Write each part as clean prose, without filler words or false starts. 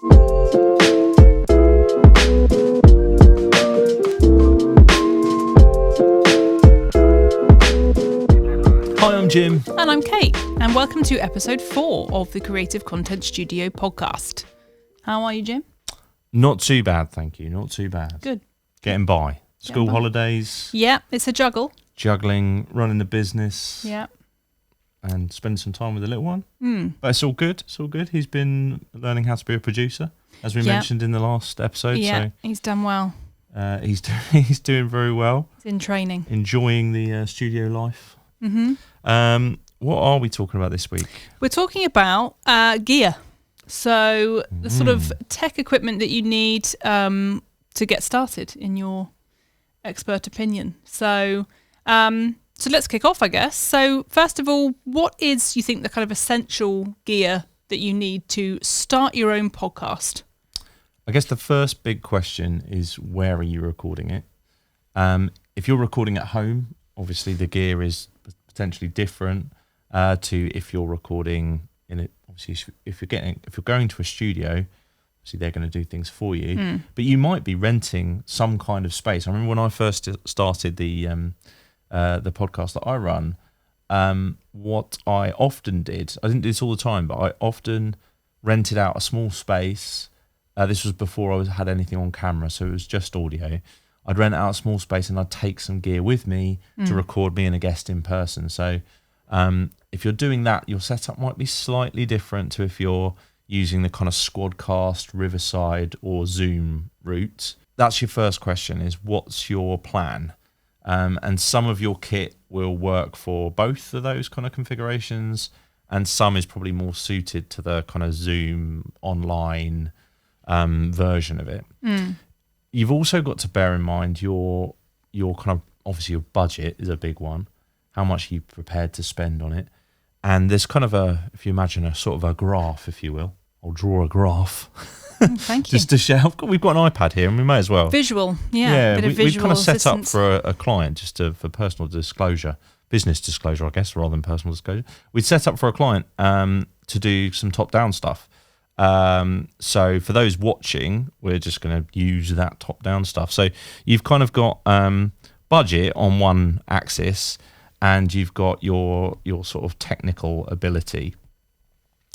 Hi, I'm Jim. And I'm Kate, and welcome to episode 4 of the Creative Content Studio podcast. How are you, Jim? Not too bad, thank you. Not too bad. Good. Getting by. School holidays. Yeah, it's a juggle. Juggling, running the business. Yeah. And spending some time with the little one. But it's all good. It's all good. He's been learning how to be a producer, as we mentioned in the last episode. Yeah, so, he's done well. He's doing very well. He's in training. Enjoying the studio life. Mm-hmm. What are we talking about this week? We're talking about gear. So the sort of tech equipment that you need to get started, in your expert opinion. So let's kick off, I guess. So first of all, what is, you think, the kind of essential gear that you need to start your own podcast? I guess the first big question is, where are you recording it? If you're recording at home, obviously the gear is potentially different to if you're recording in it. Obviously, if you're going to a studio, obviously they're going to do things for you. But you might be renting some kind of space. I remember when I first started the podcast that I run, what I often did, I didn't do this all the time, but I often rented out a small space. This was before I had anything on camera, so it was just audio. I'd rent out a small space and I'd take some gear with me to record me and a guest in person. So if you're doing that, your setup might be slightly different to if you're using the kind of Squadcast, Riverside or Zoom route. That's your first question, is what's your plan? And some of your kit will work for both of those kind of configurations, and some is probably more suited to the kind of Zoom online version of it. You've also got to bear in mind your kind of, obviously your budget is a big one. How much are you prepared to spend on it? And there's kind of if you imagine a sort of a graph, if you will. I'll draw a graph. Thank you. Just to share. We've got an iPad here and we may as well. Visual, yeah. Bit of visual we've kind of set assistance. up for a client for personal disclosure, business disclosure, I guess, rather than personal disclosure. We'd set up for a client to do some top-down stuff. So for those watching, we're just going to use that top-down stuff. So you've kind of got budget on one axis, and you've got your sort of technical ability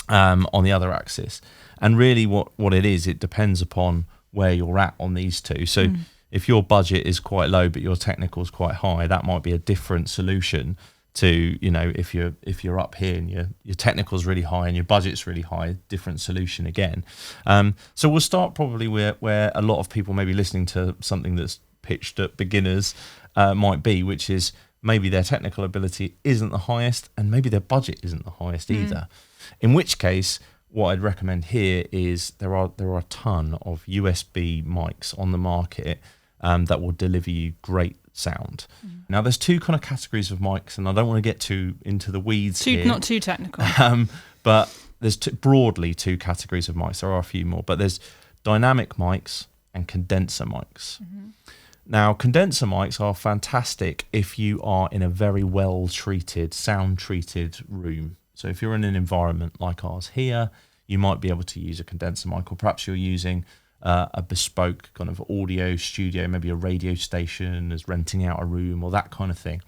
on the other axis. And really what it is, it depends upon where you're at on these two. So if your budget is quite low but your technical is quite high, that might be a different solution to, if you're up here and your technical is really high and your budget's really high, different solution again. So we'll start probably where a lot of people maybe listening to something that's pitched at beginners might be, which is maybe their technical ability isn't the highest and maybe their budget isn't the highest either. In which case, what I'd recommend here is there are a ton of USB mics on the market that will deliver you great sound. Now, there's two kind of categories of mics, and I don't want to get too into the weeds here. Not too technical. But there's broadly two categories of mics. There are a few more, but there's dynamic mics and condenser mics. Now, condenser mics are fantastic if you are in a very well-treated, sound-treated room. So if you're in an environment like ours here, you might be able to use a condenser mic, or perhaps you're using a bespoke kind of audio studio, maybe a radio station is renting out a room or that kind of thing.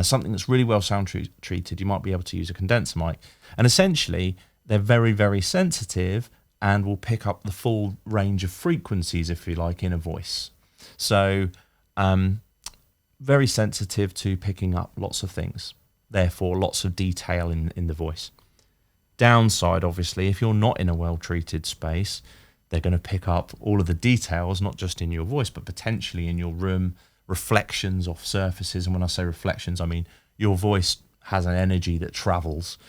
Something that's really well sound treated, you might be able to use a condenser mic. And essentially, they're very, very sensitive and will pick up the full range of frequencies, if you like, in a voice. So very sensitive to picking up lots of things. Therefore, lots of detail in the voice. Downside, obviously, if you're not in a well-treated space, they're going to pick up all of the details, not just in your voice, but potentially in your room, reflections off surfaces. And when I say reflections, I mean your voice has an energy that travels.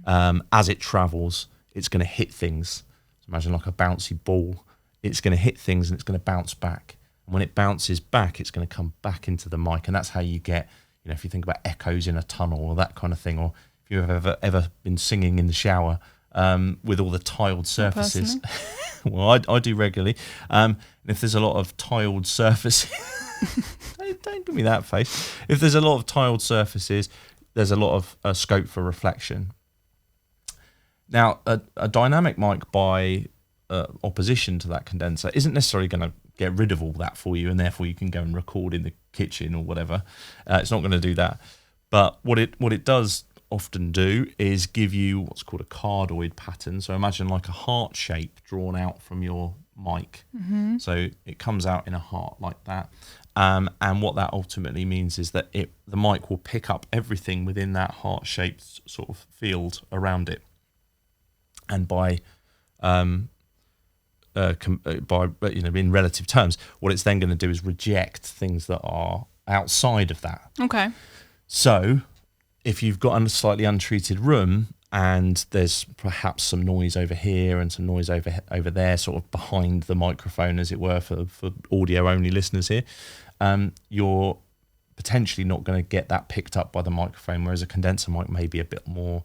As it travels, it's going to hit things. So imagine like a bouncy ball. It's going to hit things and it's going to bounce back. And when it bounces back, it's going to come back into the mic. And that's how you get, if you think about echoes in a tunnel or that kind of thing, or if you've ever been singing in the shower with all the tiled surfaces. Well, I do regularly. And if there's a lot of tiled surfaces, don't give me that face. If there's a lot of tiled surfaces, there's a lot of scope for reflection. Now, a dynamic mic by opposition to that condenser isn't necessarily going to get rid of all that for you, and therefore you can go and record in the kitchen or whatever. It's not going to do that. But what it does often do is give you what's called a cardioid pattern. So imagine like a heart shape drawn out from your mic. Mm-hmm. So it comes out in a heart like that. And what that ultimately means is that the mic will pick up everything within that heart-shaped sort of field around it. And by in relative terms, what it's then going to do is reject things that are outside of that. Okay. So if you've got a slightly untreated room and there's perhaps some noise over here and some noise over there, sort of behind the microphone, as it were, for audio-only listeners here, you're potentially not going to get that picked up by the microphone, whereas a condenser mic may be a bit more,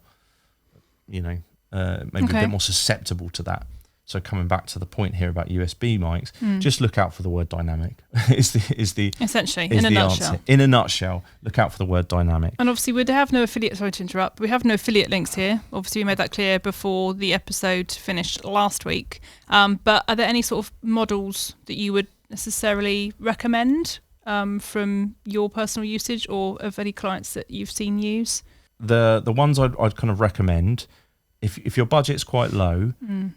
maybe a bit more susceptible to that. So coming back to the point here about USB mics, just look out for the word dynamic. is the essentially is in a the nutshell. Answer. In a nutshell, look out for the word dynamic. And obviously we have no affiliate. Sorry to interrupt. We have no affiliate links here. Obviously we made that clear before the episode finished last week. But are there any sort of models that you would necessarily recommend from your personal usage or of any clients that you've seen use? The ones I'd kind of recommend. If your budget's quite low,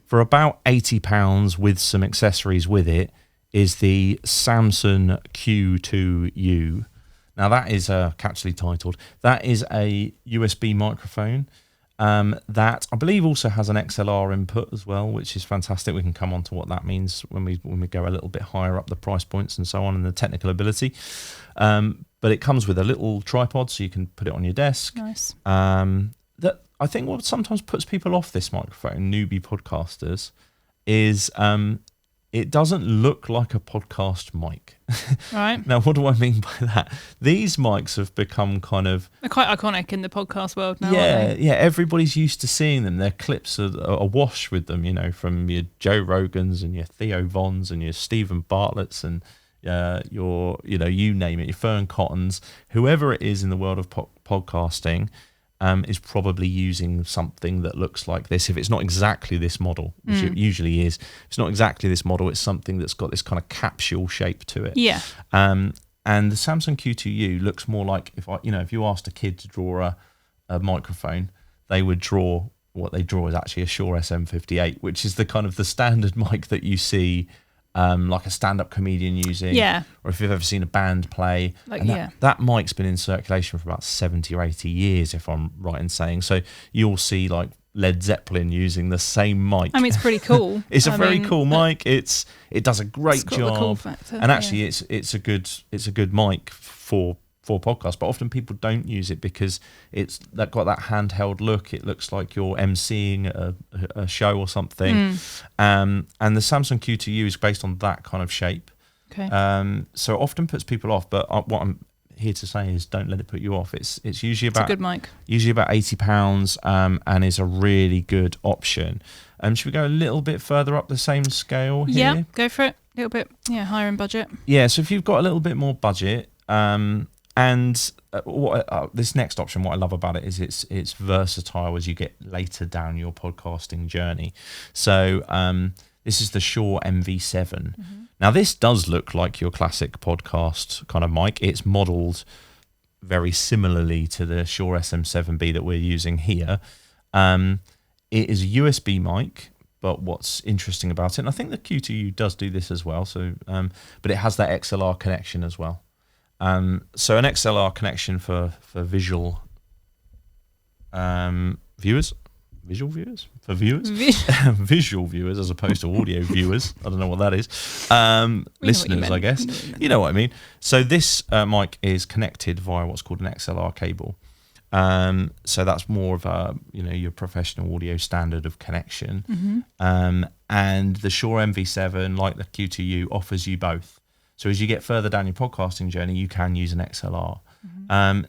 for about £80 with some accessories with it, is the Samson Q2U. Now that is catchily titled. That is a USB microphone that I believe also has an XLR input as well, which is fantastic. We can come on to what that means when we go a little bit higher up the price points and so on, and the technical ability. But it comes with a little tripod, so you can put it on your desk. Nice. That I think what sometimes puts people off this microphone, newbie podcasters, is it doesn't look like a podcast mic. Right. Now, what do I mean by that? These mics have become kind of... They're quite iconic in the podcast world now, yeah, aren't they? Yeah, everybody's used to seeing them. Their clips are awash with them, from your Joe Rogans and your Theo Vons and your Stephen Bartlett's and your, you name it, your Fern Cottons, whoever it is in the world of podcasting, is probably using something that looks like this. If it's not exactly this model, which it usually is, if it's not exactly this model, it's something that's got this kind of capsule shape to it. Yeah. And the Samsung Q2U looks more like if you asked a kid to draw a microphone, they would draw what they draw is actually a Shure SM58, which is the kind of the standard mic that you see. Like a stand-up comedian using, or if you've ever seen a band play, that mic's been in circulation for about 70 or 80 years, if I'm right in saying. So you'll see like Led Zeppelin using the same mic. I mean, it's pretty cool. It's a very cool mic. It does a great job, the cool factor, and actually, it's a good mic for podcasts. But often people don't use it because it's got that handheld look. It looks like you're emceeing a show or something. And the Samsung Q2U is based on that kind of shape. Okay. So it often puts people off. But what I'm here to say is, don't let it put you off. It's usually about a good mic. Usually about £80, and is a really good option. Should we go a little bit further up the same scale here? Yeah, go for it. A little bit, higher in budget. Yeah. So if you've got a little bit more budget, and this next option, what I love about it is it's versatile as you get later down your podcasting journey. So this is the Shure MV7. Now this does look like your classic podcast kind of mic. It's modelled very similarly to the Shure SM7B that we're using here. It is a USB mic, but what's interesting about it, and I think the Q2U does do this as well. So, but it has that XLR connection as well. So an XLR connection for visual viewers, visual viewers as opposed to audio viewers. I don't know what that is. Listeners, I guess. You know what I mean. So this mic is connected via what's called an XLR cable. So that's more of a your professional audio standard of connection. And the Shure MV7, like the Q2U, offers you both. So as you get further down your podcasting journey, you can use an XLR.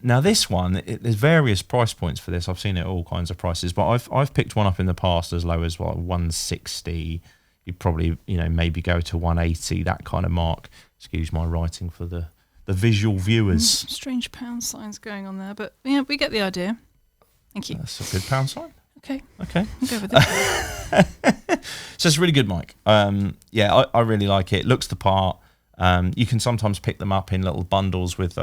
Now this one, there's various price points for this. I've seen it at all kinds of prices, but I've picked one up in the past as low as like 160. You'd probably maybe go to 180, that kind of mark. Excuse my writing for the visual viewers. Strange pound signs going on there, but yeah, we get the idea. Thank you. That's a good pound sign. Okay. Okay. I'll go with it. So it's a really good mic. I really like it. Looks the part. You can sometimes pick them up in little bundles with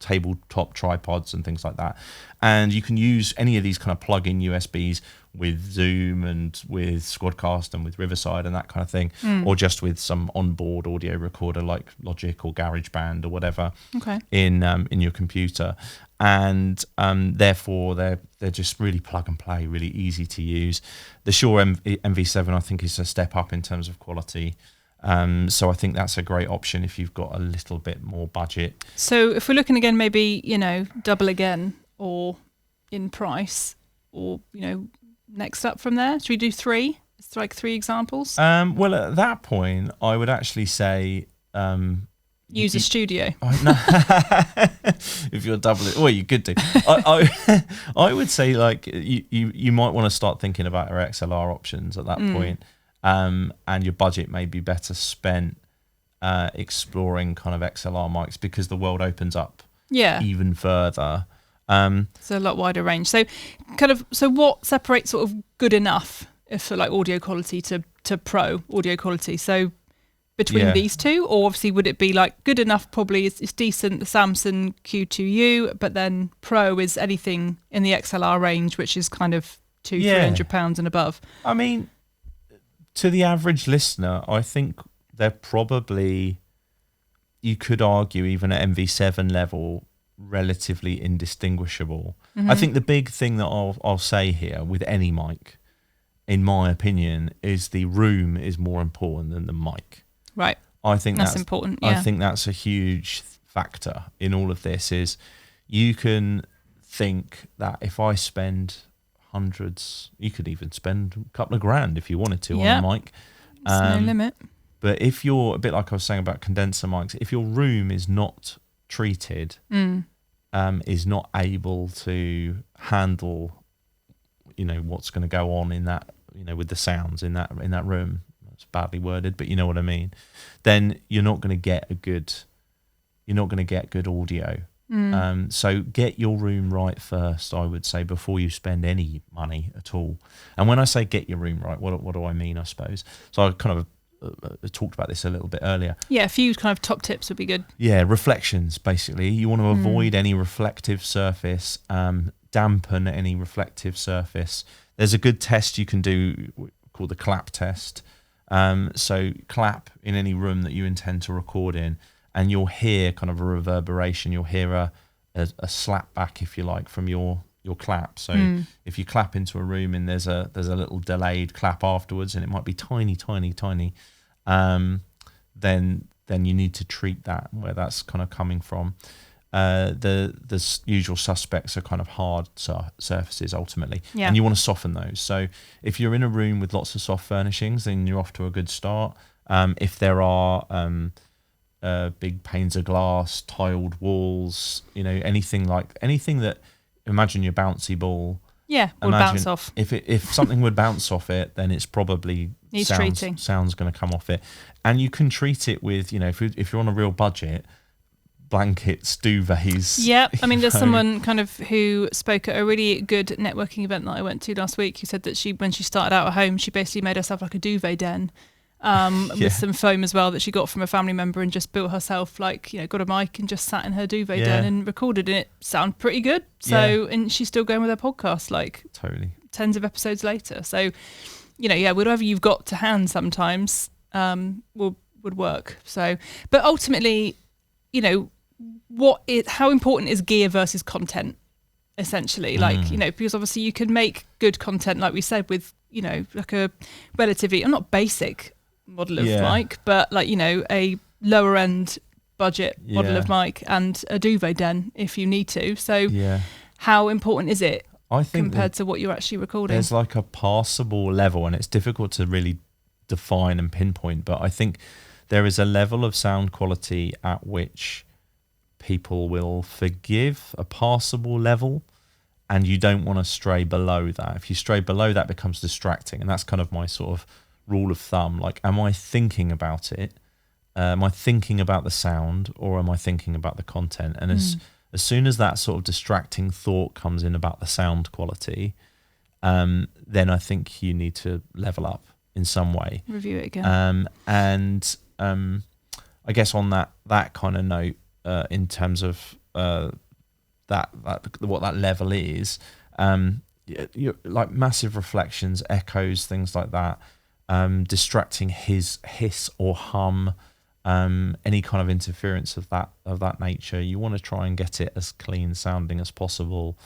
tabletop tripods and things like that. And you can use any of these kind of plug-in USBs with Zoom and with Squadcast and with Riverside and that kind of thing, or just with some onboard audio recorder like Logic or GarageBand or whatever in your computer. And therefore they're just really plug and play, really easy to use. The Shure MV7 I think is a step up in terms of quality. So I think that's a great option if you've got a little bit more budget. So if we're looking again, maybe, double again or in price, or, next up from there, should we do 3? It's like 3 examples. Well, at that point, I would actually say... use a studio. If you're doubling, well, you could do. I would say like you might want to start thinking about your XLR options at that point. And your budget may be better spent exploring kind of XLR mics, because the world opens up even further. So a lot wider range. So what separates sort of good enough for like audio quality to pro audio quality? So between these two, or obviously would it be like good enough probably is decent, the Samson Q2U, but then pro is anything in the XLR range, which is kind of £200-300 and above? I mean, to the average listener, I think they're probably, you could argue even at MV7 level, relatively indistinguishable. I think the big thing that I'll say here with any mic, in my opinion, is the room is more important than the mic. Right. I think that's important. Yeah. I think that's a huge factor in all of this. Is you can think that if I spend hundreds, you could even spend a couple of grand if you wanted to on a mic. There's no limit. But if you're a bit like I was saying about condenser mics, if your room is not treated, is not able to handle, what's going to go on in that, with the sounds in that room. It's badly worded, but you know what I mean. Then you're not going to get good audio. So get your room right first, I would say, before you spend any money at all. And when I say get your room right, what do I mean, I suppose? So I kind of talked about this a little bit earlier. Yeah, a few kind of top tips would be good. Yeah, reflections, basically. You want to avoid any reflective surface, dampen any reflective surface. There's a good test you can do called the clap test. So clap in any room that you intend to record in, and you'll hear kind of a reverberation. You'll hear a slap back, if you like, from your clap. So if you clap into a room and there's a little delayed clap afterwards, and it might be tiny, then you need to treat that where that's kind of coming from. The usual suspects are kind of hard surfaces ultimately, and you want to soften those. So if you're in a room with lots of soft furnishings, then you're off to a good start. If there are big panes of glass, tiled walls, anything that, imagine your bouncy ball. Yeah, would bounce off. If something would bounce off it, then it's probably sound's going to come off it. And you can treat it with, if you're on a real budget, blankets, duvets. Yeah, I mean, there's someone kind of who spoke at a really good networking event that I went to last week, who said that when she started out at home, she basically made herself like a duvet den. With some foam as well that she got from a family member, and just built herself got a mic and just sat in her duvet den and recorded, and it sounded pretty good. So and she's still going with her podcast totally tens of episodes later. So whatever you've got to hand sometimes would work. So, but ultimately, how important is gear versus content, essentially? Because obviously you can make good content, like we said, with like a relatively, not basic model of mic, but a lower end budget model of mic and a duvet den if you need to. So how important is it, I think, compared to what you're actually recording? There's like a passable level, and it's difficult to really define and pinpoint, but I think there is a level of sound quality at which people will forgive a passable level, and you don't want to stray below that. If you stray below that, it becomes distracting, and that's kind of my sort of rule of thumb. Am I thinking about it? Am I thinking about the sound, or am I thinking about the content? And as soon as that sort of distracting thought comes in about the sound quality, then I think you need to level up in some way. Review it again. I guess on that kind of note, in terms of that what that level is, you're like massive reflections, echoes, things like that, distracting hiss or hum, any kind of interference of that nature. You want to try and get it as clean sounding as possible,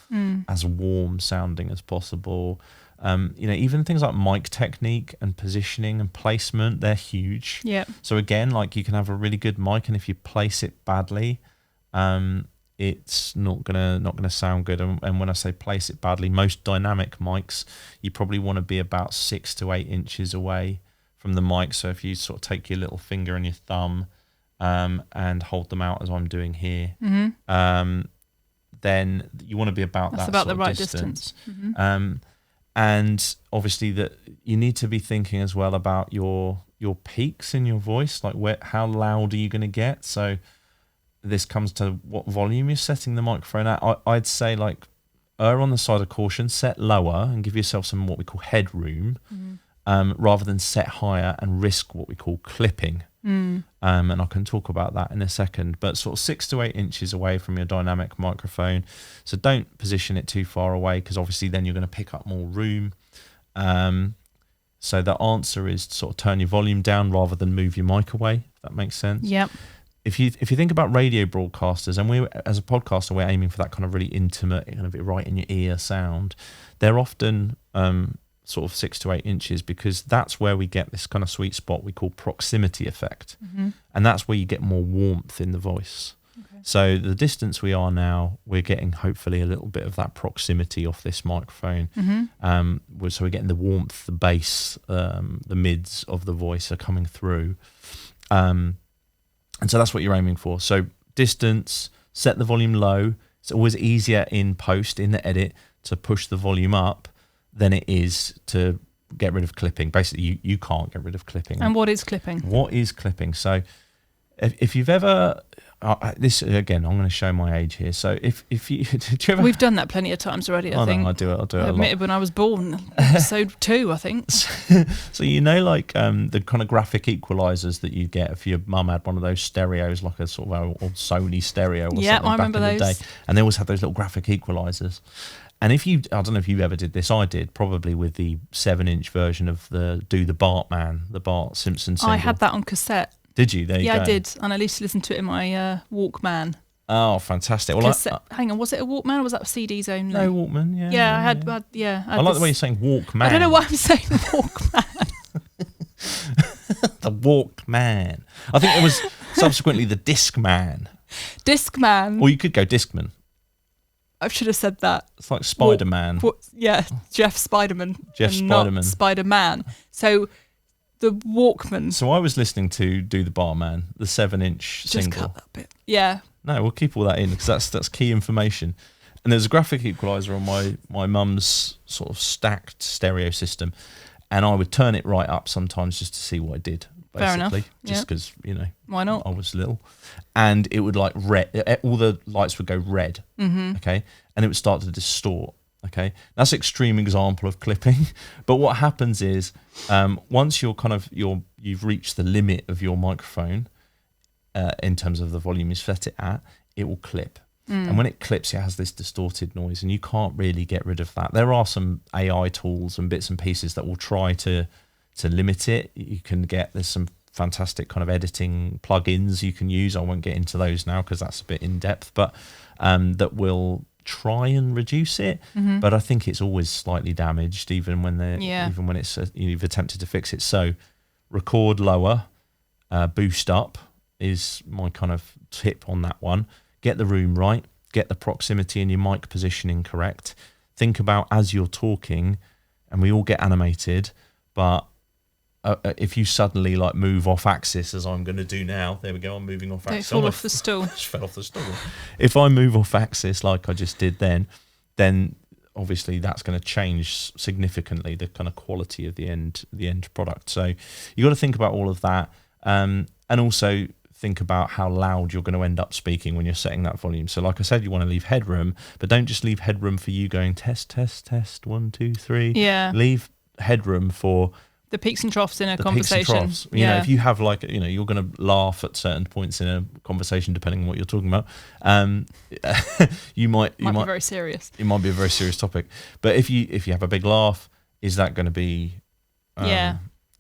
as warm sounding as possible. Even things like mic technique and positioning and placement, they're huge. Yeah. So again, like, you can have a really good mic, and if you place it badly, it's not gonna sound good. And when I say place it badly, most dynamic mics, you probably want to be about 6 to 8 inches away from the mic. So if you sort of take your little finger and your thumb and hold them out as I'm doing here, then you want to be about That's that about sort the of right distance. Mm-hmm. And obviously that you need to be thinking as well about your peaks in your voice, like how loud are you going to get. So this comes to what volume you're setting the microphone at. I'd say, like, err on the side of caution, set lower and give yourself some what we call headroom, rather than set higher and risk what we call clipping. And I can talk about that in a second, but sort of 6 to 8 inches away from your dynamic microphone. So don't position it too far away, because obviously then you're going to pick up more room. So the answer is to sort of turn your volume down rather than move your mic away, if that makes sense. Yep. If you think about radio broadcasters, and we as a podcaster, we're aiming for that kind of really intimate, kind of right in your ear sound. They're often sort of 6 to 8 inches, because that's where we get this kind of sweet spot we call proximity effect, and that's where you get more warmth in the voice. Okay. So the distance we are now, we're getting hopefully a little bit of that proximity off this microphone. So we're getting the warmth, the bass, the mids of the voice are coming through. And so that's what you're aiming for. So distance, set the volume low. It's always easier in post, in the edit, to push the volume up than it is to get rid of clipping. Basically, you can't get rid of clipping. And what is clipping? What is clipping? So if you've ever... this again, I'm going to show my age here. So if you, did you ever? We've done that plenty of times already. I think I'll do it. I admitted when I was born, episode 2, I think. So like the kind of graphic equalizers that you get if your mum had one of those stereos, like a sort of old Sony stereo or something. Yeah, I remember back in those. the day, and they always had those little graphic equalizers. And I don't know if you ever did this. I did, probably with the 7-inch version of the Bartman, the Bart Simpson single. I had that on cassette. Did you? There you go. Yeah, I did, and I used to listen to it in my Walkman. Oh, fantastic! Well, hang on, was it a Walkman or was that CDs only? No, Walkman. Yeah. Yeah, I had I like the way you're saying Walkman. I don't know why I'm saying Walkman. The Walkman. I think it was subsequently the Discman. Discman. Or you could go Discman. I should have said that. It's like Spider-Man. Jeff Spiderman. Jeff Spiderman. Not Spider-Man. So the Walkman. So I was listening to Do the Barman, the 7-inch single. Just cut that bit. Yeah. No, we'll keep all that in, because that's key information. And there's a graphic equalizer on my mum's sort of stacked stereo system, and I would turn it right up sometimes just to see what it did. Basically, fair enough. Just because why not? I was little, and it would like red. All the lights would go red. Okay, and it would start to distort. Okay, that's an extreme example of clipping. But what happens is, once you've reached the limit of your microphone, in terms of the volume you set it at, it will clip. And when it clips, it has this distorted noise, and you can't really get rid of that. There are some AI tools and bits and pieces that will try to limit it. There's some fantastic kind of editing plugins you can use. I won't get into those now because that's a bit in depth, but that will try and reduce it. But I think it's always slightly damaged, even when it's you've attempted to fix it. So record lower, boost up is my kind of tip on that one. Get the room right, get the proximity and your mic positioning correct. Think about as you're talking, and we all get animated, but if you suddenly like move off axis, as I'm going to do now, there we go, I'm moving off axis. Don't fall off the stool. I just fell off the stool. If I move off axis like I just did then obviously that's going to change significantly the kind of quality of the end product. So you got to think about all of that, and also think about how loud you're going to end up speaking when you're setting that volume. So like I said, you want to leave headroom, but don't just leave headroom for you going test, test, test, 1, 2, 3. Yeah. Leave headroom for the peaks and troughs in a the conversation. Peaks and troughs. You know, if you have like, you know, you're going to laugh at certain points in a conversation depending on what you're talking about. You might be very serious. It might be a very serious topic. But if you have a big laugh, is that going to be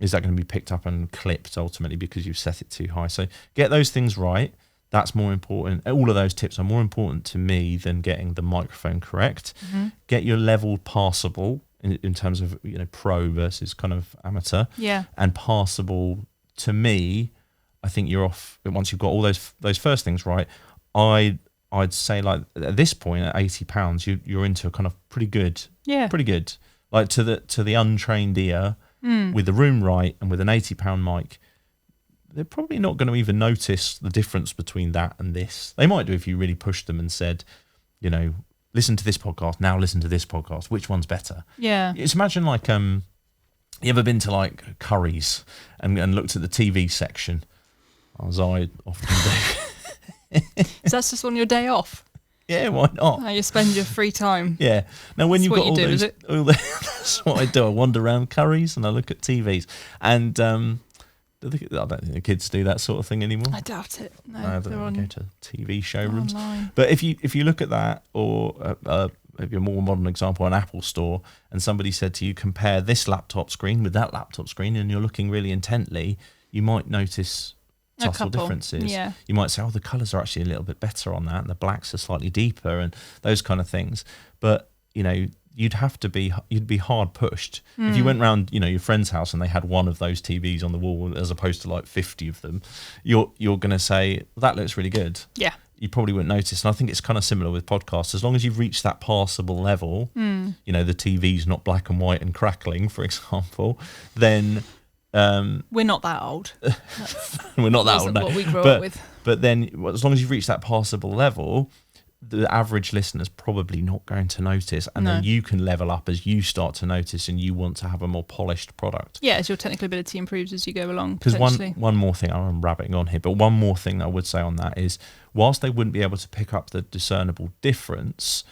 is that going to be picked up and clipped ultimately because you've set it too high? So get those things right. That's more important. All of those tips are more important to me than getting the microphone correct. Mm-hmm. Get your level passable in terms of, you know, pro versus kind of amateur. Yeah. And passable to me, I think you're off once you've got all those first things right. I'd say like at this point at £80, you're into a kind of pretty good. Yeah. Pretty good. Like to the untrained ear. With the room right and with an £80 mic, they're probably not going to even notice the difference between that and this. They might do if you really pushed them and said, you know, listen to this podcast, now listen to this podcast. Which one's better? Yeah. Just imagine like, you ever been to like Curry's and looked at the TV section, as I often do. So that's just on your day off? Yeah, why not? How you spend your free time. Yeah. Now, when you've got all those, is it? That's what I do. I wander around Curry's and I look at TVs. And I don't think the kids do that sort of thing anymore. I doubt it. No, they go to TV showrooms. Online. But if you look at that, or maybe a more modern example, an Apple store, and somebody said to you, compare this laptop screen with that laptop screen, and you're looking really intently, you might notice subtle differences. Yeah. You might say, oh, the colours are actually a little bit better on that, and the blacks are slightly deeper, and those kind of things. But, you know, you'd be hard pushed. If you went round, you know, your friend's house and they had one of those TVs on the wall as opposed to like 50 of them, you're going to say, well, that looks really good. Yeah. You probably wouldn't notice. And I think it's kind of similar with podcasts. As long as you've reached that passable level, you know, the TV's not black and white and crackling, for example, then... we're not that old. We're not that old. No. What we grew up with. But then, as long as you've reached that passable level, the average listener's probably not going to notice, and then you can level up as you start to notice, and you want to have a more polished product. Yeah, as your technical ability improves as you go along. Because one more thing, I'm rabbiting on here, but one more thing that I would say on that is, whilst they wouldn't be able to pick up the discernible difference,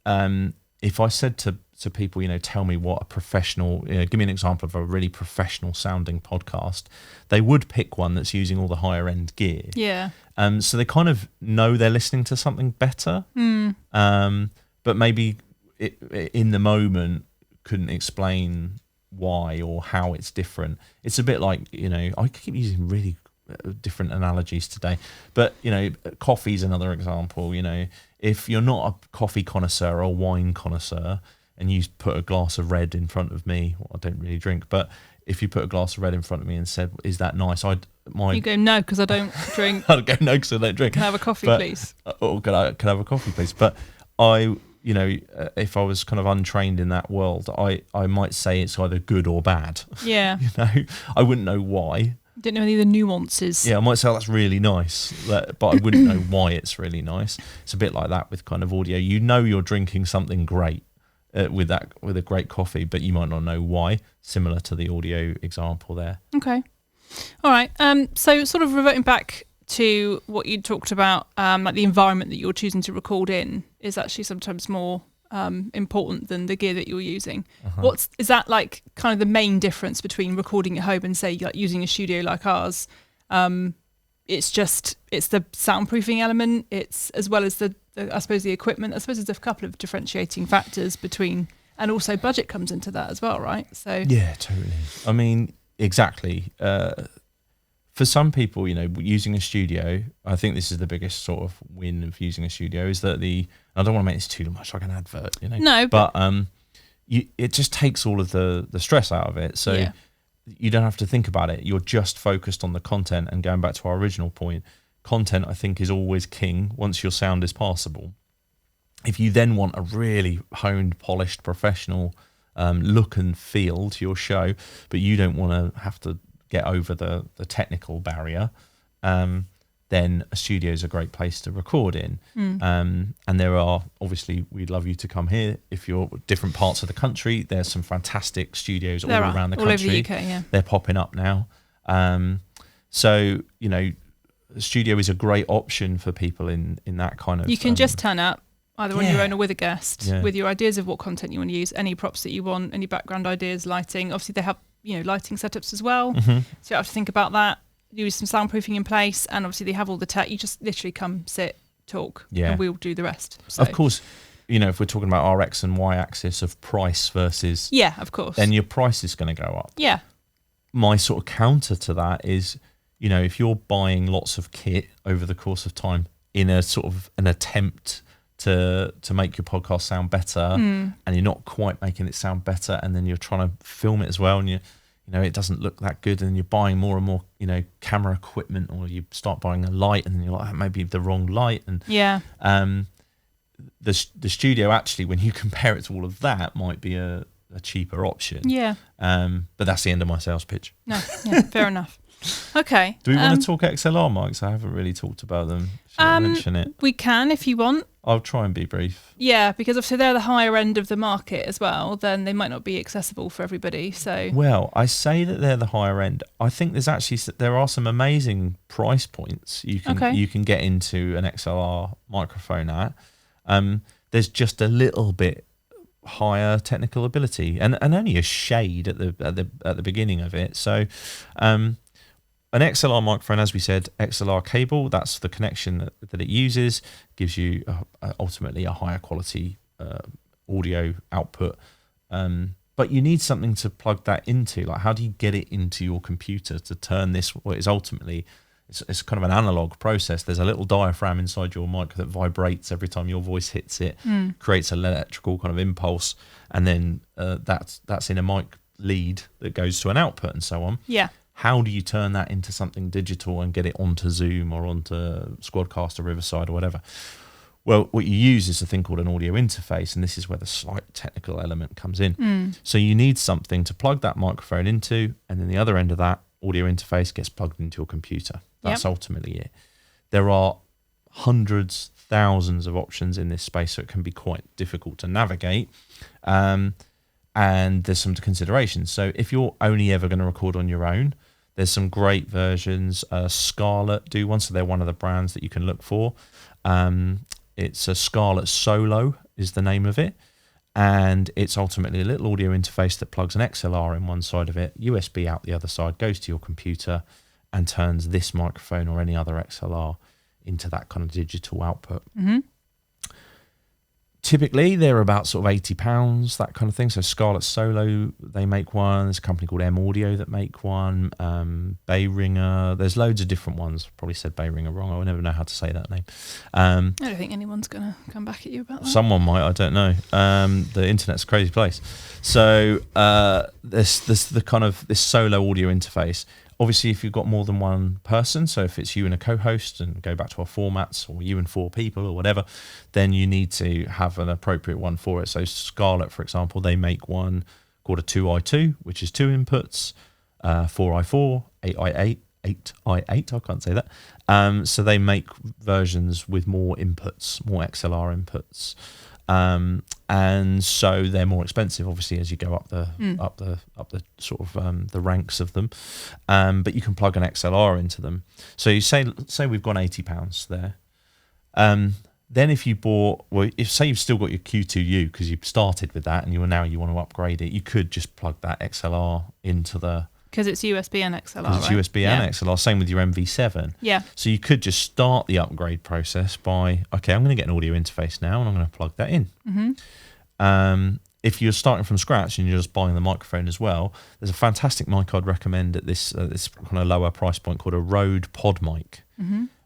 if I said to people, you know, tell me what a professional, you know, give me an example of a really professional sounding podcast, they would pick one that's using all the higher end gear. Yeah. So they kind of know they're listening to something better, but maybe in the moment couldn't explain why or how it's different. It's a bit like, you know, I keep using really different analogies today, but, you know, coffee's another example. You know, if you're not a coffee connoisseur or wine connoisseur, and you put a glass of red in front of me, well, I don't really drink, but if you put a glass of red in front of me and said, is that nice? You go, no, because I don't drink. I'd go, no, because I don't drink. Can I have a coffee, please? Or can I have a coffee, please? But you know, if I was kind of untrained in that world, I might say it's either good or bad. Yeah. You know, I wouldn't know why. Didn't know any of the nuances. Yeah, I might say, oh, that's really nice, but I wouldn't know why it's really nice. It's a bit like that with kind of audio. You know you're drinking something great. With a great coffee, but you might not know why. Similar to the audio example there. Okay, all right. So sort of reverting back to what you talked about, like the environment that you're choosing to record in is actually sometimes more important than the gear that you're using. Is that like kind of the main difference between recording at home and say like using a studio like ours? It's the soundproofing element. It's as well as the I suppose the equipment. I suppose there's a couple of differentiating factors between, and also budget comes into that as well, right? So yeah, totally. I mean, exactly. For some people, you know, using a studio, I think this is the biggest sort of win of using a studio is that I don't want to make this too much like an advert, you know. No, but it just takes all of the stress out of it. So. Yeah. You don't have to think about it. You're just focused on the content. And going back to our original point, content, I think, is always king once your sound is passable. If you then want a really honed, polished, professional look and feel to your show, but you don't want to have to get over the technical barrier, then a studio is a great place to record in. And there are, obviously, we'd love you to come here. If you're different parts of the country, there's some fantastic studios all around the country. All over the UK, yeah. They're popping up now. So, you know, studio is a great option for people in that kind of. You can just turn up either on your own or with a guest with your ideas of what content you want to use, any props that you want, any background ideas, lighting. Obviously, they have lighting setups as well, so you have to think about that. Use some soundproofing in place, and obviously they have all the tech. You just literally come, sit, talk, and we'll do the rest. So. Of course, if we're talking about our X and Y axis of price versus of course, then your price is going to go up. Yeah. My sort of counter to that is, if you're buying lots of kit over the course of time in a sort of an attempt to make your podcast sound better, and you're not quite making it sound better, and then you're trying to film it as well, and it doesn't look that good, and you're buying more and more, camera equipment, or you start buying a light, and then you're like, maybe the wrong light, and the studio actually, when you compare it to all of that, might be a cheaper option. Yeah. But that's the end of my sales pitch. No, fair enough. Okay. Do we want to talk XLR mics? I haven't really talked about them. Shall I mention it? We can if you want. I'll try and be brief. Yeah, because obviously they're the higher end of the market as well. Then they might not be accessible for everybody. So. Well, I say that they're the higher end. I think there are some amazing price points you can get into an XLR microphone at. There's just a little bit higher technical ability and only a shade at the beginning of it. So. An XLR microphone, as we said, XLR cable, that's the connection that it uses, gives you ultimately a higher quality audio output. But you need something to plug that into. Like, how do you get it into your computer to turn this, what is ultimately, it's kind of an analog process. There's a little diaphragm inside your mic that vibrates every time your voice hits it, creates an electrical kind of impulse, and then that's in a mic lead that goes to an output and so on. Yeah. How do you turn that into something digital and get it onto Zoom or onto Squadcast or Riverside or whatever? Well, what you use is a thing called an audio interface, and this is where the slight technical element comes in. So you need something to plug that microphone into, and then the other end of that audio interface gets plugged into your computer. That's ultimately it. There are hundreds, thousands of options in this space, so it can be quite difficult to navigate. And there's some considerations. So if you're only ever going to record on your own, there's some great versions. Scarlett do one, so they're one of the brands that you can look for. It's a Scarlett Solo is the name of it, and it's ultimately a little audio interface that plugs an XLR in one side of it, USB out the other side, goes to your computer, and turns this microphone or any other XLR into that kind of digital output. Typically, they're about sort of £80, that kind of thing. So Scarlett Solo, they make one. There's a company called M Audio that make one. Bayringer. There's loads of different ones. Probably said Bayringer wrong. I would never know how to say that name. I don't think anyone's going to come back at you about that. Someone might. I don't know. The internet's a crazy place. So there's the kind of this solo audio interface. Obviously, if you've got more than one person, so if it's you and a co-host and go back to our formats, or you and 4 people or whatever, then you need to have an appropriate one for it. So Scarlett, for example, they make one called a 2i2, which is 2 inputs, 4i4, 8i8, 8i8, I can't say that. So they make versions with more inputs, more XLR inputs. And so they're more expensive, obviously, as you go up the sort of the ranks of them. But you can plug an XLR into them. So you say we've got £80 there. Then if you bought, say you've still got your Q2U because you've started with that and you want to upgrade it, you could just plug that XLR into the. Because it's USB and XLR, Because it's USB and XLR. Same with your MV7. Yeah. So you could just start the upgrade process by, okay, I'm going to get an audio interface now and I'm going to plug that in. If you're starting from scratch and you're just buying the microphone as well, there's a fantastic mic I'd recommend at this kind of lower price point called a Rode Pod mic.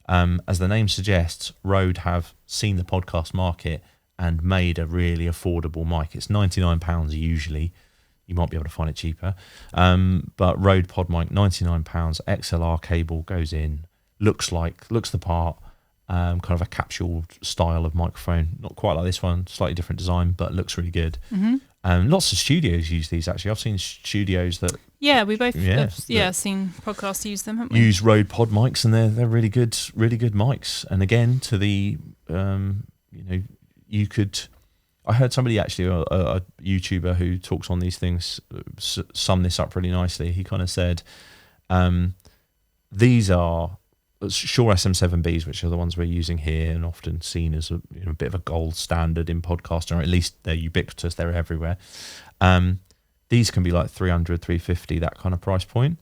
As the name suggests, Rode have seen the podcast market and made a really affordable mic. It's £99 usually. You might be able to find it cheaper. But Rode Pod mic, £99, XLR cable goes in, looks the part, kind of a capsule style of microphone. Not quite like this one, slightly different design, but looks really good. Lots of studios use these, actually. I've seen studios that... Yeah, we both have seen podcasts use them, haven't we? Use Rode Pod mics, and they're really good mics. And again, to the, you could... I heard somebody actually, a YouTuber who talks on these things, sum this up really nicely. He kind of said, these are Shure SM7Bs, which are the ones we're using here and often seen as a bit of a gold standard in podcasting, or at least they're ubiquitous, they're everywhere. These can be like 300, 350, that kind of price point.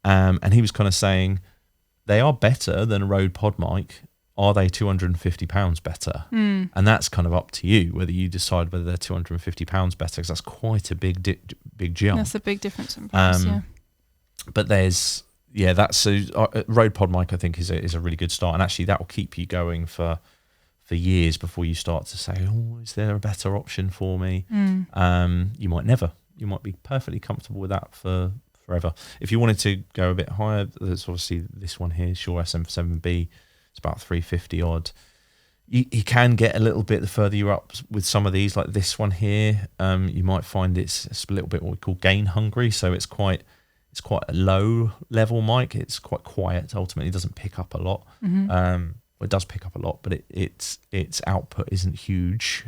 And he was kind of saying they are better than a Rode pod mic. Are they £250 better? And that's kind of up to you, whether you decide whether they're £250 better, because that's quite a big jump. That's a big difference in price, yeah. But there's, that's a Rode pod mic, I think, is a really good start. And actually that will keep you going for years before you start to say, oh, is there a better option for me? You might never. You might be perfectly comfortable with that for forever. If you wanted to go a bit higher, there's obviously this one here, Shure SM7B. It's about 350 odd. You can get a little bit the further you're up with some of these, like this one here. You might find it's a little bit what we call gain hungry, so it's quite a low level mic. It's quite quiet. Ultimately, it doesn't pick up a lot. Well, it does pick up a lot, but its output isn't huge.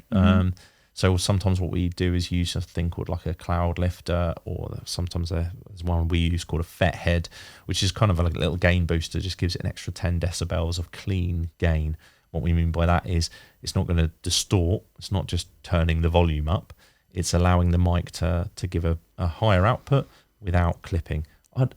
So sometimes what we do is use a thing called like a cloud lifter, or sometimes there's one we use called a FET head, which is kind of like a little gain booster, just gives it an extra 10 decibels of clean gain. What we mean by that is it's not going to distort. It's not just turning the volume up. It's allowing the mic to give a higher output without clipping.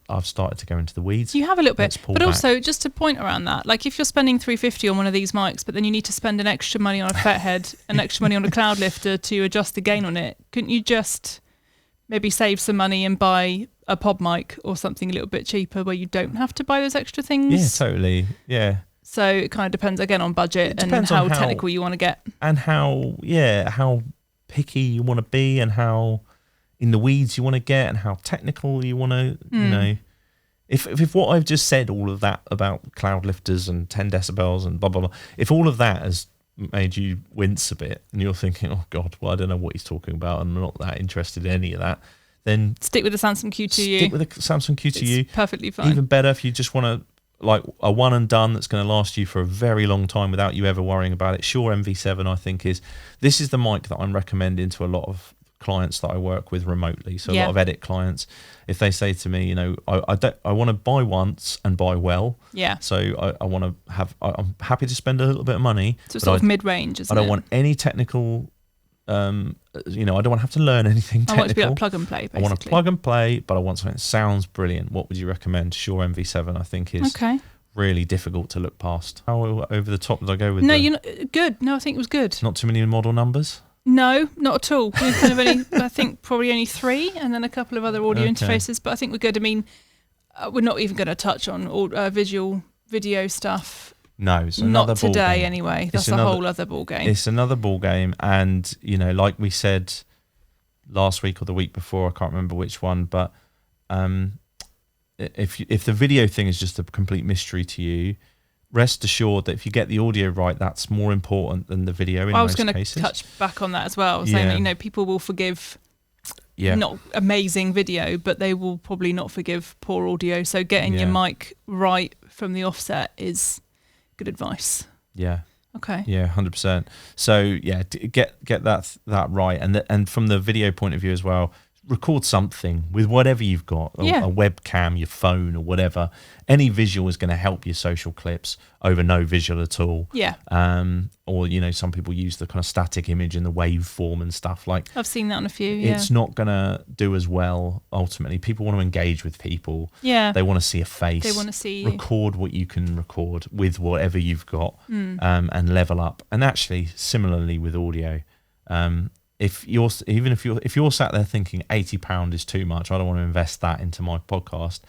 I've started to go into the weeds. You have a little bit, but also just to point around that, like if you're spending $350 on one of these mics, but then you need to spend an extra money on a FET head, an extra money on a cloud lifter to adjust the gain on it, couldn't you just maybe save some money and buy a pod mic or something a little bit cheaper where you don't have to buy those extra things? Yeah, totally. Yeah. So it kind of depends again on budget and how technical you want to get, and how picky you want to be, and how in the weeds you want to get, and how technical you want to, you know. If what I've just said, all of that about cloud lifters and 10 decibels and blah, blah, blah, if all of that has made you wince a bit and you're thinking, oh God, well, I don't know what he's talking about and I'm not that interested in any of that, then stick with the Samson Q2U. Stick with the Samson Q2U. It's perfectly fine. Even better if you just want to, like a one and done that's going to last you for a very long time without you ever worrying about it. Shure MV7, I think, is the mic that I'm recommending to a lot of clients that I work with remotely. So a lot of edit clients, if they say to me, you know, I want to buy once and buy well. Yeah. So I want to have, I'm happy to spend a little bit of money. So sort of mid-range, isn't it? I don't want any technical, you know, I don't want to have to learn anything technical. I want it to be like plug and play, basically. I want to plug and play, but I want something that sounds brilliant. What would you recommend? Shure MV7, I think, is really difficult to look past. How over the top did I go with you're not, good. No, I think it was good. Not too many model numbers? No, not at all. We've kind of only, I think probably only 3 and then a couple of other audio interfaces, but I think we're good. I mean, we're not even going to touch on video stuff. No, it's another not today game. Anyway. That's a whole other ball game. It's another ball game, and you know, like we said last week or the week before, I can't remember which one, but if the video thing is just a complete mystery to you, rest assured that if you get the audio right, that's more important than the video in most cases. I was going to touch back on that as well, saying that, you know, people will forgive not amazing video, but they will probably not forgive poor audio. So getting your mic right from the offset is good advice. Yeah. Okay. Yeah, 100%. So yeah, get that right, and from the video point of view as well, record something with whatever you've got, a webcam, your phone, or whatever. Any visual is going to help your social clips over no visual at all. Yeah. Or, you know, some people use the kind of static image in the waveform and stuff. Like, I've seen that on a few. It's not going to do as well. Ultimately, people want to engage with people. Yeah. They want to see a face. They want to see record what you can record with whatever you've got, and level up. And actually, similarly with audio. If you're sat there thinking £80 is too much, I don't want to invest that into my podcast.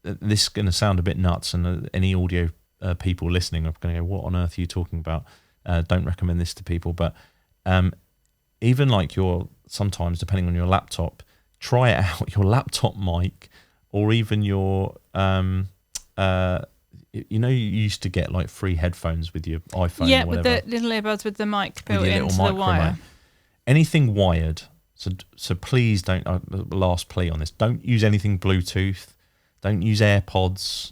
This is going to sound a bit nuts, and any audio people listening are going to go, "What on earth are you talking about?" Don't recommend this to people. But even like sometimes, depending on your laptop, try it out. Your laptop mic, or even your you know, you used to get like free headphones with your iPhone. Yeah, or whatever. With the little earbuds with the mic built into the wire. Anything wired, so please don't, last plea on this, don't use anything Bluetooth, don't use AirPods.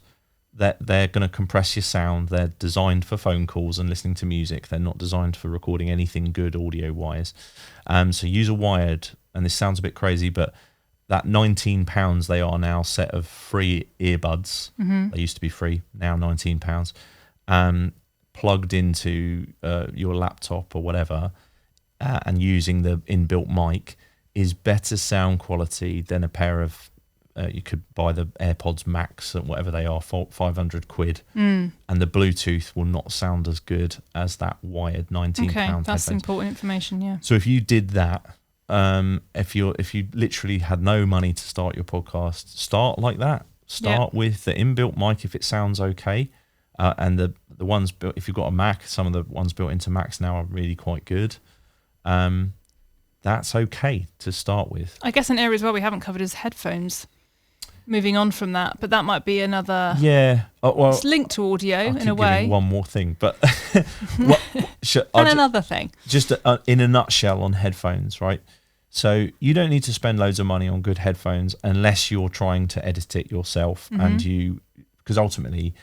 They're going to compress your sound. They're designed for phone calls and listening to music. They're not designed for recording anything good audio-wise. So use a wired, and this sounds a bit crazy, but that £19 they are now set of free earbuds. They used to be free, now £19. Plugged into your laptop or whatever, and using the inbuilt mic is better sound quality than a pair of. You could buy the AirPods Max and whatever they are for £500, and the Bluetooth will not sound as good as that wired £19 Okay, that's headphones. important information. Yeah. So if you did that, if you literally had no money to start your podcast, start like that. Start with the inbuilt mic if it sounds okay, and the ones built. If you've got a Mac, some of the ones built into Macs now are really quite good. That's okay to start with. I guess an area as well we haven't covered is headphones. Moving on from that, but that might be another. Yeah, well, it's linked to audio I'll in a way. One more thing, but another thing. Just in a nutshell on headphones, right? So you don't need to spend loads of money on good headphones unless you're trying to edit it yourself, and because ultimately,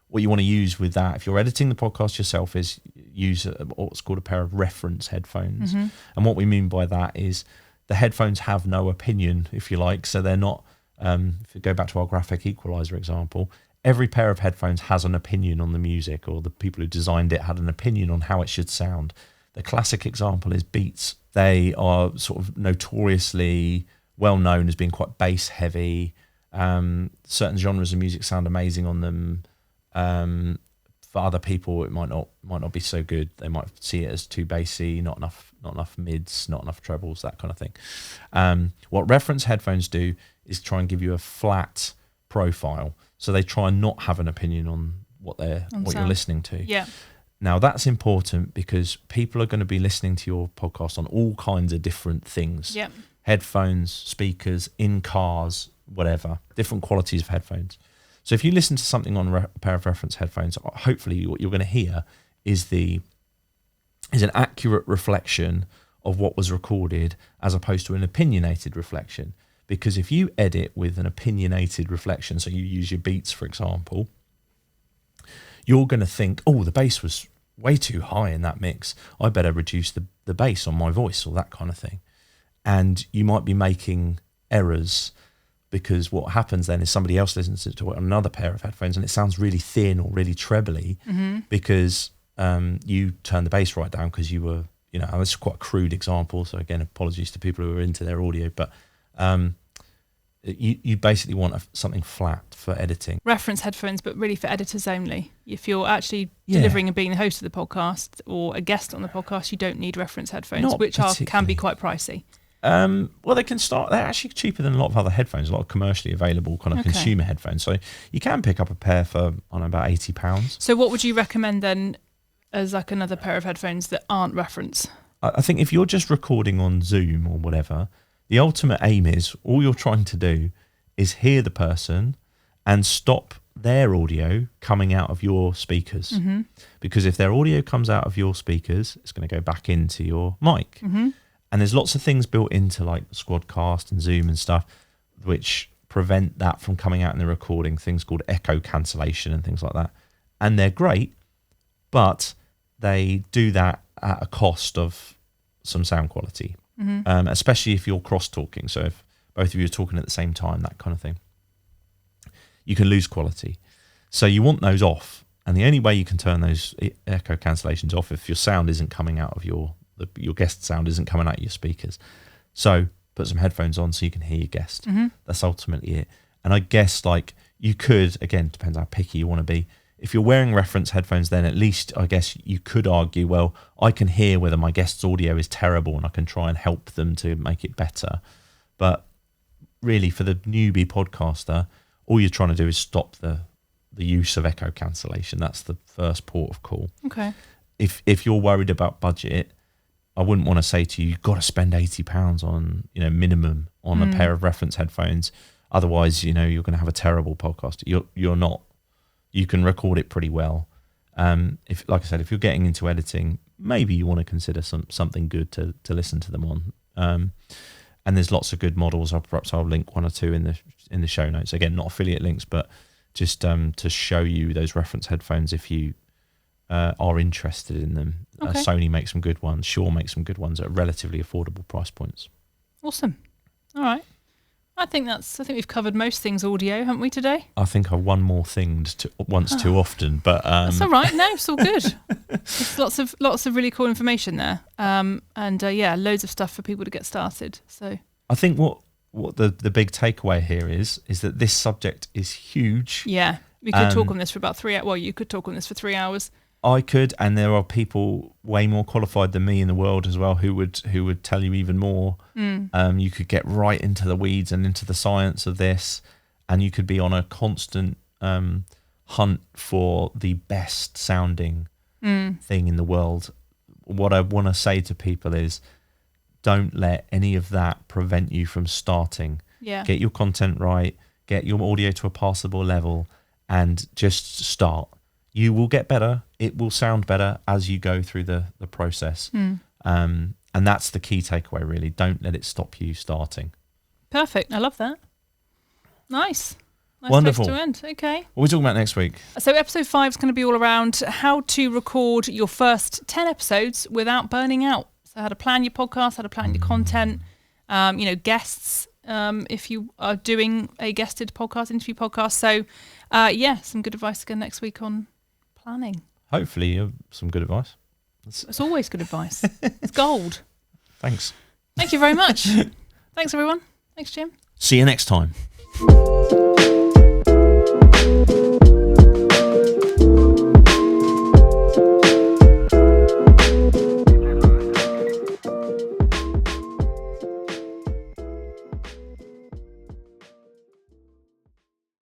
what you want to use with that, if you're editing the podcast yourself, is use what's called a pair of reference headphones. And what we mean by that is the headphones have no opinion, if you like, so they're not. If you go back to our graphic equalizer example, every pair of headphones has an opinion on the music, or the people who designed it had an opinion on how it should sound. The classic example is Beats. They are sort of notoriously well known as being quite bass heavy. Certain genres of music sound amazing on them. For other people, it might not be so good. They might see it as too bassy, not enough mids, not enough trebles, that kind of thing. What reference headphones do is try and give you a flat profile, so they try and not have an opinion on what you're listening to. Yeah. Now that's important because people are going to be listening to your podcast on all kinds of different things. Yeah. Headphones, speakers, in cars, whatever, different qualities of headphones. So if you listen to something on a pair of reference headphones, hopefully what you're going to hear is an accurate reflection of what was recorded, as opposed to an opinionated reflection. Because if you edit with an opinionated reflection, so you use your Beats, for example, you're going to think, oh, the bass was way too high in that mix. I better reduce the bass on my voice, or that kind of thing. And you might be making errors, because what happens then is somebody else listens to it on another pair of headphones and it sounds really thin or really trebly because you turned the bass right down because you were, and this is quite a crude example. So again, apologies to people who are into their audio, but you basically want something flat for editing. Reference headphones, but really for editors only. If you're actually delivering and being the host of the podcast or a guest on the podcast, you don't need reference headphones, which can be quite pricey. Well, they can start. They're actually cheaper than a lot of other headphones, a lot of commercially available kind of consumer headphones. So you can pick up a pair for about £80. So what would you recommend then as like another pair of headphones that aren't reference? I think if you're just recording on Zoom or whatever, the ultimate aim is all you're trying to do is hear the person and stop their audio coming out of your speakers. Because if their audio comes out of your speakers, it's going to go back into your mic. And there's lots of things built into like Squadcast and Zoom and stuff which prevent that from coming out in the recording, things called echo cancellation and things like that. And they're great, but they do that at a cost of some sound quality, especially if you're cross-talking. So if both of you are talking at the same time, that kind of thing, you can lose quality. So you want those off. And the only way you can turn those echo cancellations off if your sound isn't coming out of your guest sound isn't coming out of your speakers. So put some headphones on so you can hear your guest. That's ultimately it. And I guess like you could, again, depends how picky you want to be. If you're wearing reference headphones, then at least I guess you could argue, well, I can hear whether my guest's audio is terrible and I can try and help them to make it better. But really for the newbie podcaster, all you're trying to do is stop the use of echo cancellation. That's the first port of call. Okay. If you're worried about budget, I wouldn't want to say to you, you've got to spend £80 on, minimum on a pair of reference headphones. Otherwise, you're going to have a terrible podcast. You're not. You can record it pretty well. If, like I said, if you're getting into editing, maybe you want to consider something good to listen to them on. And there's lots of good models. Perhaps I'll link one or two in the show notes. Again, not affiliate links, but just to show you those reference headphones if you are interested in them. Okay. Sony makes some good ones. Shure makes some good ones at relatively affordable price points. Awesome. All right. I think we've covered most things audio, haven't we, today? I think I one more thing once too often, but that's all right. No, it's all good. There's lots of really cool information there, and loads of stuff for people to get started. So I think what the big takeaway here is that this subject is huge. Yeah, we could talk on this for about 3 hours. Well, you could talk on this for 3 hours. I could, and there are people way more qualified than me in the world as well who would tell you even more. You could get right into the weeds and into the science of this, and you could be on a constant hunt for the best sounding thing in the world. What I want to say to people is, don't let any of that prevent you from starting. Yeah. Get your content right, get your audio to a passable level, and just start. You will get better. It will sound better as you go through the process. And that's the key takeaway, really. Don't let it stop you starting. Perfect. I love that. Nice Wonderful. Place to end. Okay. What are we talking about next week? So episode 5 is going to be all around how to record your first 10 episodes without burning out. So how to plan your podcast, how to plan your content, guests, if you are doing a guested podcast, interview podcast. So, some good advice again next week on planning. Hopefully some good advice. It's always good advice. It's gold. Thanks. Thank you very much. Thanks, everyone. Thanks, Jim. See you next time.